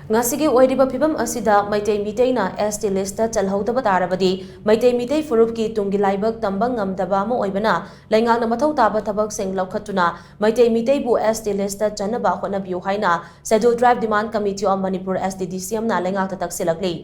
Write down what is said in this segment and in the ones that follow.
Ngasigi OIRIBA PHIVAM ASIDA Meitei Meetei na ST lista CHALHOUDRABADI tarabadi Meitei Meetei PHURUP ki TUNG LAIBAK TAMBA NGAMDABANA OIBANA LEINGAK na MATHOU TABA THABAK sing LOUKHATPINABA Meitei Meetei bu ST lista CHANABA HOTNABIYU haina Scheduled Tribe Demand Committee of Manipuri Stdcm na LEINGAK TAKSILAKLI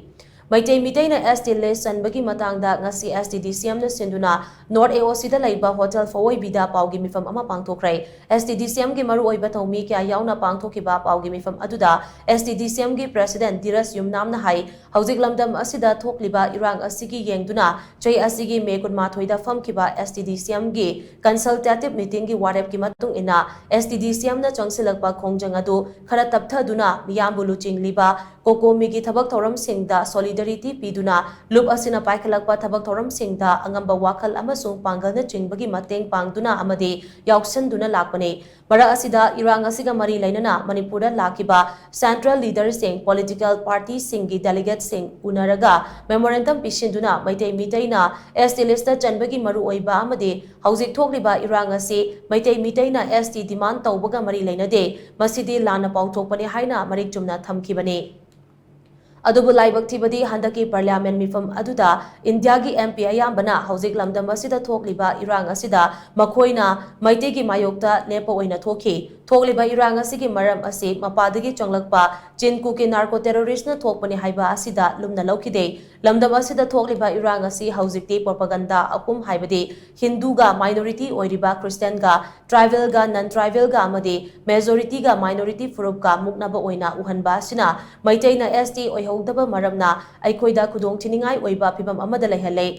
Meitei Meetei na ST list sanbagi matangda ngasi Stdcm na sinduna North AOC da laiba Hotel Fowoibida paugi mifam ama pangthokrai Stdcm gi maru oiba thomi kya yauna pangthokiba paugi mifam aduda Stdcm gi President Diras Yumnamna hai HOUJIK lamdam asida thokliba irang asigi yengduna chai asigi May 13 da famkiba Stdcm gi consultative meeting gi warep ki matung ina Stdcm na changsilakpa khongjang adu khara tapthaduna miyambu luchingliba kokomi gi thabak thoram singda solidarity piduna loop asina paikhalakpa thabak thoram singda angamba wakal amasung pangalna chingbagi mateng pangduna amadi yauksanduna lakpane mara asida irang asiga mari lainana manipura lakiba central leaders sing political parties singi delegates sing unaraga memorandum pisinduna Meitei Meetei na ST lista chanbagi maru oiba amadi HOUJIK thokliba irang asi Meitei Meetei na ST demand tawbaga mari lainade masidi lana pauthokpani haina marik chumna thamkibani Adubu LAIBAK thibadi handaki parliament mifam aduda India gi MP ayambana HOUJIK lamdam asida thokliba irang asida makhoina Meitei gi mayokta lepa oina thokhi thokliba irang asigi maram asi mapadagi changlakpa chinku ki narco terrorist na thokpani haiba asida lumna laukhide lamdam asida thokliba irang asi HOUJIK te propaganda akum haibadi Hindu ga minority oiriba Christian ga tribal ga non tribal ga amadi majority ga minority furup ga muknaba oina uhanba sina Meitei na ST oihogdaba maramna aikoida khudong thiningai oiba phibam amada lehalei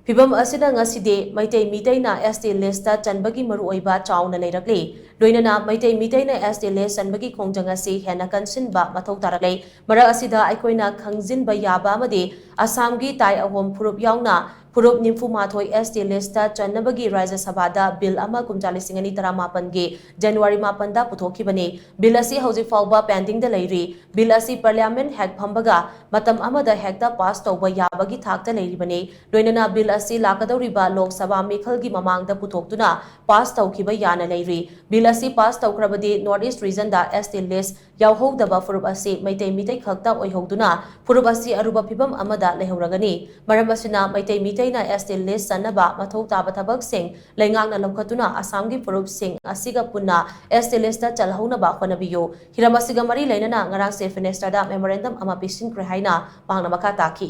PHIVAM asida ngaside Meitei Meetei na ST lista chanbagi maru oiba chauna leirakli loinana Meitei Meetei na ST list chanbagi khongjang asi hena kansinba mathau taraklei mara asida aikoina khangjinba yaba amadi Assam gi tai ahom phurup yauna PHURUP nimfu mathoi ST lista chanabagi Rajya Sabha da bill ama kumchalisingani taramapan gi January 8 da puthokibani bill asi HOUJIK fauba pending da leiri bill asi parliament hek phambaga matam amada hekta pass tawba yabagi thakta leiribani loinana bill asi lakadoriba Lok Sabha mikhal gi mamang da puthoktuna pass tawkiba yana leiri bill asi pass tawkrabadi North East region da ST list yauhogdaba PHURUP asi Meitei Meetei khakta oihogduna PHURUP asi aruba phibam amada lehoragani maram asina Meitei Meetei na ST list sanaba mathou taba thabak sing leingak na lokhatuna Assam gi PHURUP sing asiga punna ST list ta chalhaunaba khonabiyo hiramasiga mari leinana ngarang chief minister da memorandum ama pisinkre haina pangna makha taki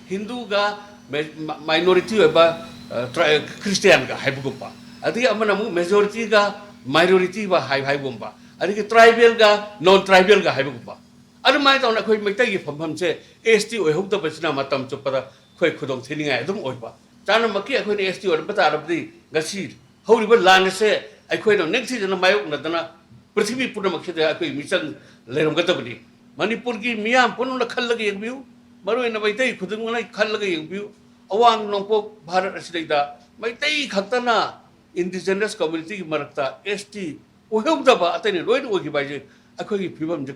Hindu ga minority ba Christian ga haibugumpa adi amana mu majority ga minority ba haibugumpa adi tribal ga non tribal ga haibugumpa adu mai tauna khoi Meitei gi pham se ST oi hokta pasina matam chupada khoi khudong thiningai adum oipa chana maki khoi ne ST oi bata rabdi gasi horiba lan se khoi no next season mayok na dana prithvi purna makse da khoi misang lerom gatabni Manipur gi miyam punna khallagi yengbiu maru ina Meitei khudingmak khallagi yengbiu awang nongpok Bharat asida Meitei khaktana indigenous community gi marakta ST oi hokta ba atani loi oi gi baije khoi gi phibam je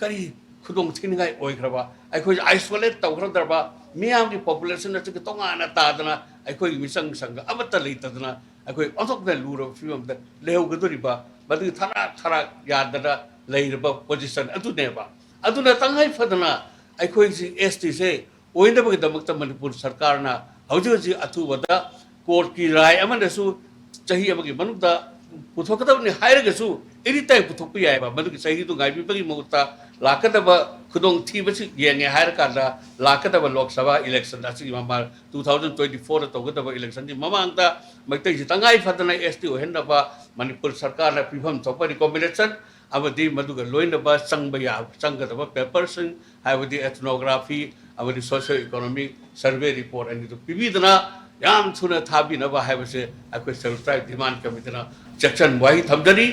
kari khudong thiningai oikraba akhoi isolate tawkhradaba miyam gi population na tongana tadana akhoi misang sanga amata leitadana akhoi onthok da luro phibam da lehogdoriba badu thara yadada leiraba position aduneba aduna tangai fadana akhoi ST se oinda bagi damakta Manipur sarkar na HOUJIK athubada court ki rai amandasu chahi amagi manukda puthokadabni hairagasu anytime puthokpi yaiba madugi chahi tu ngai bagi mauta lakadaba khudong thibasi yenge hairkanda lakadaba Lok Sabha election asi mama 2024 tawgadaba election di mamangta Meitei ji tangai fadana ST ohendaba Manipur sarkar na PHIVAM thokpa recommendation abadi maduga loinaba sangba ya sanggadaba papers habadi ethnography abadi socio economic survey report ani to pibidana yam thuna thabinaba habase akoi self demand committee na section wai thamdani